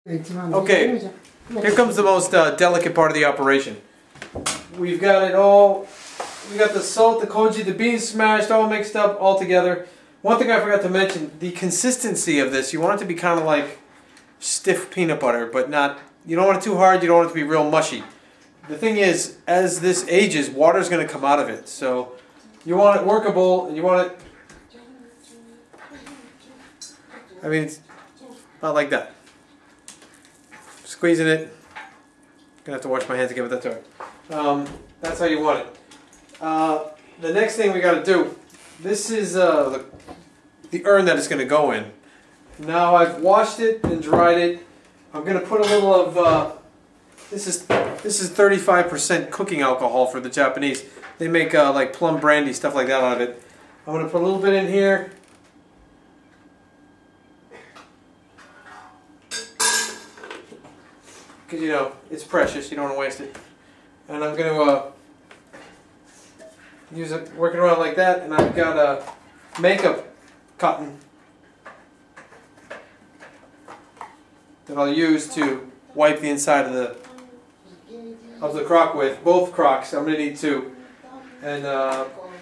Okay, here comes the most delicate part of the operation. We've got it all, we got the salt, the koji, the beans smashed, all mixed up, all together. One thing I forgot to mention, the consistency of this, you want it to be kind of like stiff peanut butter, but not, you don't want it too hard, you don't want it to be real mushy. The thing is, as this ages, water's going to come out of it, so you want it workable, and you want it, I mean, it's not like that. Squeezing it. Gonna have to wash my hands again with that toy. That's how you want it. The next thing we got to do. This is the urn that it's going to go in. Now I've washed it and dried it. I'm going to put a little of this is 35% cooking alcohol for the Japanese. They make like plum brandy, stuff like that out of it. I'm going to put a little bit in here. Because, you know, it's precious, you don't want to waste it. And I'm going to use it working around like that, and I've got a makeup cotton that I'll use to wipe the inside of the crock with. Both crocks, I'm going to need two. And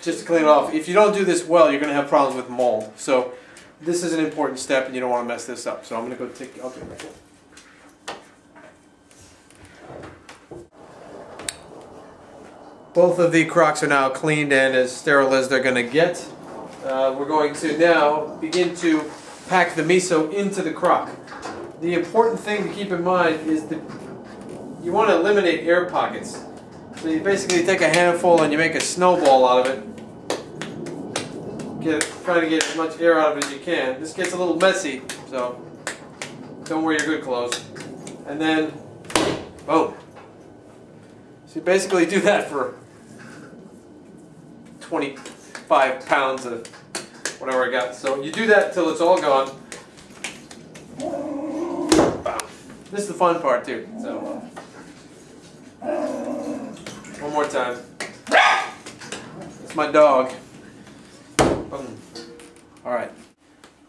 just to clean it off. If you don't do this well, you're going to have problems with mold. So this is an important step, and you don't want to mess this up. So I'm going to go take, I'll do it right now. Both of the crocks are now cleaned and as sterile as they're going to get. We're going to now begin to pack the miso into the crock. The important thing to keep in mind is that you want to eliminate air pockets. So you basically take a handful and you make a snowball out of it. Trying to get as much air out of it as you can. This gets a little messy, so don't wear your good clothes. And then, boom. So you basically do that for 25 pounds of whatever I got. So you do that until it's all gone. Bam. This is the fun part too. So one more time. It's my dog. Boom. All right.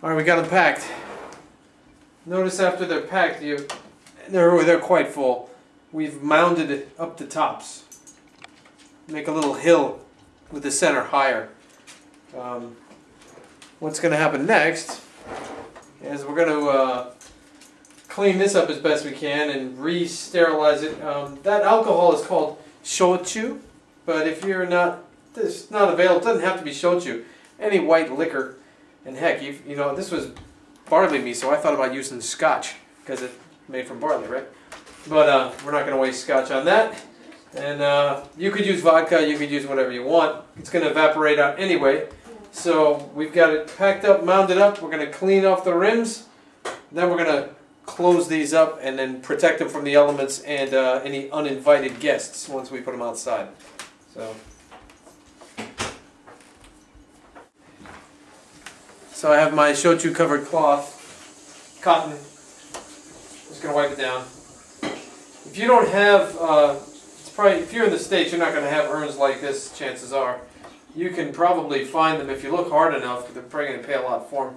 All right, we got them packed. Notice after they're packed, they're quite full. We've mounded it up the tops. Make a little hill with the center higher. What's going to happen next is we're going to clean this up as best we can and re-sterilize it. That alcohol is called shochu, but if you're it's not available, it doesn't have to be shochu. Any white liquor, and heck, you know, this was barley miso. I thought about using scotch because it's made from barley, right? But we're not going to waste scotch on that. And you could use vodka, you could use whatever you want. It's going to evaporate out anyway. So we've got it packed up, mounded up. We're going to clean off the rims. Then we're going to close these up and then protect them from the elements and any uninvited guests once we put them outside. So I have my shochu covered cloth, cotton. Just going to wipe it down. If you don't have, if you're in the States, you're not going to have urns like this, chances are. You can probably find them if you look hard enough, because they're probably going to pay a lot for them.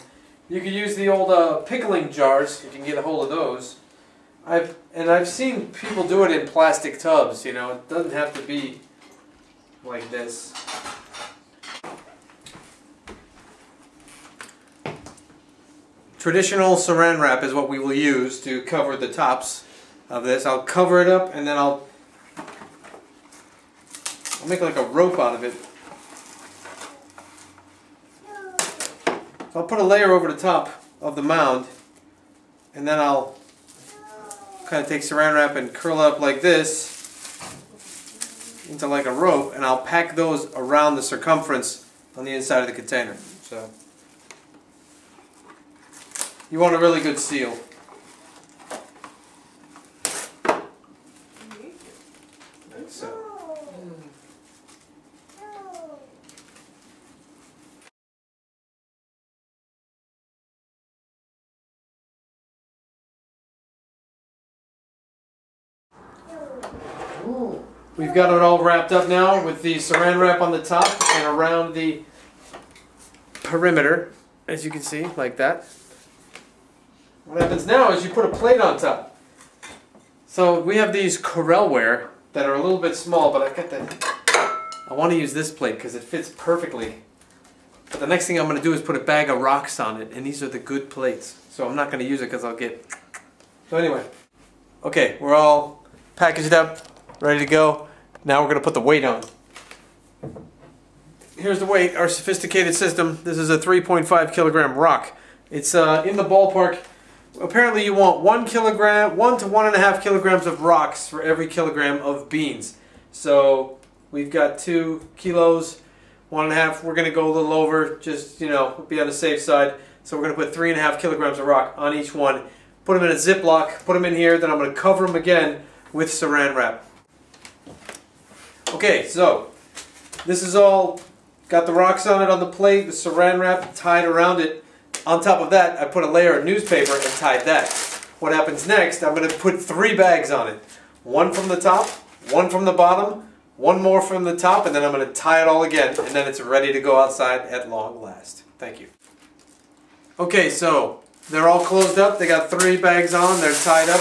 You could use the old pickling jars, if you can get a hold of those. I've seen people do it in plastic tubs, you know, it doesn't have to be like this. Traditional saran wrap is what we will use to cover the tops of this. I'll cover it up and then I'll make like a rope out of it. So I'll put a layer over the top of the mound and then I'll kind of take saran wrap and curl it up like this into like a rope, and I'll pack those around the circumference on the inside of the container. So you want a really good seal. We've got it all wrapped up now with the saran wrap on the top and around the perimeter, as you can see, like that. what happens now is you put a plate on top. So we have these Corelware that are a little bit small, but I want to use this plate because it fits perfectly. But the next thing I'm going to do is put a bag of rocks on it, and these are the good plates. So I'm not going to use it because I'll get... So anyway, okay, we're all packaged up, ready to go. Now we're going to put the weight on. Here's the weight, our sophisticated system. This is a 3.5 kilogram rock. It's in the ballpark. Apparently you want 1 to 1.5 kilograms of rocks for every kilogram of beans. So we've got 2 kilos, 1.5. We're going to go a little over, just, you know, be on the safe side. So we're going to put 3.5 kilograms of rock on each one. Put them in a Ziploc, put them in here, then I'm going to cover them again with saran wrap. Okay, so this is all, got the rocks on it on the plate, the saran wrap tied around it. On top of that, I put a layer of newspaper and tied that. What happens next, I'm going to put 3 bags on it. 1 from the top, 1 from the bottom, 1 more from the top, and then I'm going to tie it all again, and then it's ready to go outside at long last. Thank you. Okay, so they're all closed up. They got 3 bags on. They're tied up.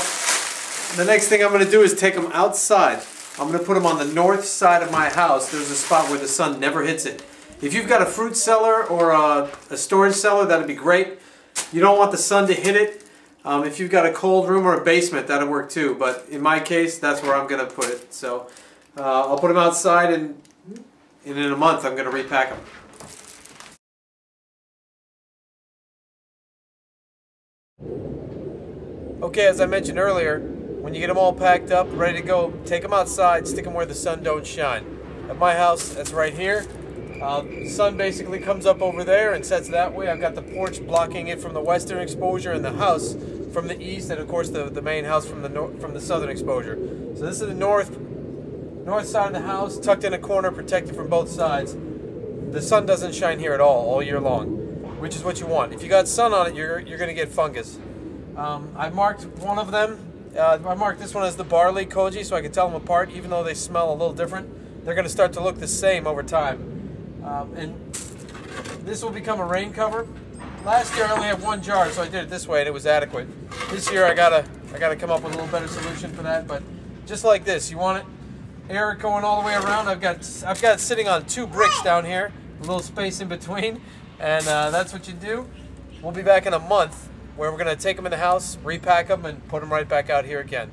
The next thing I'm going to do is take them outside. I'm going to put them on the north side of my house. There's a spot where the sun never hits it. If you've got a fruit cellar or a storage cellar, that'd be great. You don't want the sun to hit it. If you've got a cold room or a basement, that'll work too. But in my case, that's where I'm going to put it. So I'll put them outside, and in a month I'm going to repack them. Okay, as I mentioned earlier, when you get them all packed up, ready to go, take them outside, stick them where the sun don't shine. At my house, that's right here. The sun basically comes up over there and sets that way. I've got the porch blocking it from the western exposure and the house from the east, and of course the main house from the southern exposure. So this is the north side of the house, tucked in a corner, protected from both sides. The sun doesn't shine here at all year long, which is what you want. If you got sun on it, you're going to get fungus. I marked one of them. I marked this one as the barley koji so I can tell them apart, even though they smell a little different. They're going to start to look the same over time. And this will become a rain cover. Last year I only had 1 jar, so I did it this way and it was adequate. This year I gotta come up with a little better solution for that. But just like this, you want it air going all the way around. I've got it sitting on 2 bricks down here, a little space in between, and that's what you do. We'll be back in a month where we're gonna take them in the house, repack them, and put them right back out here again.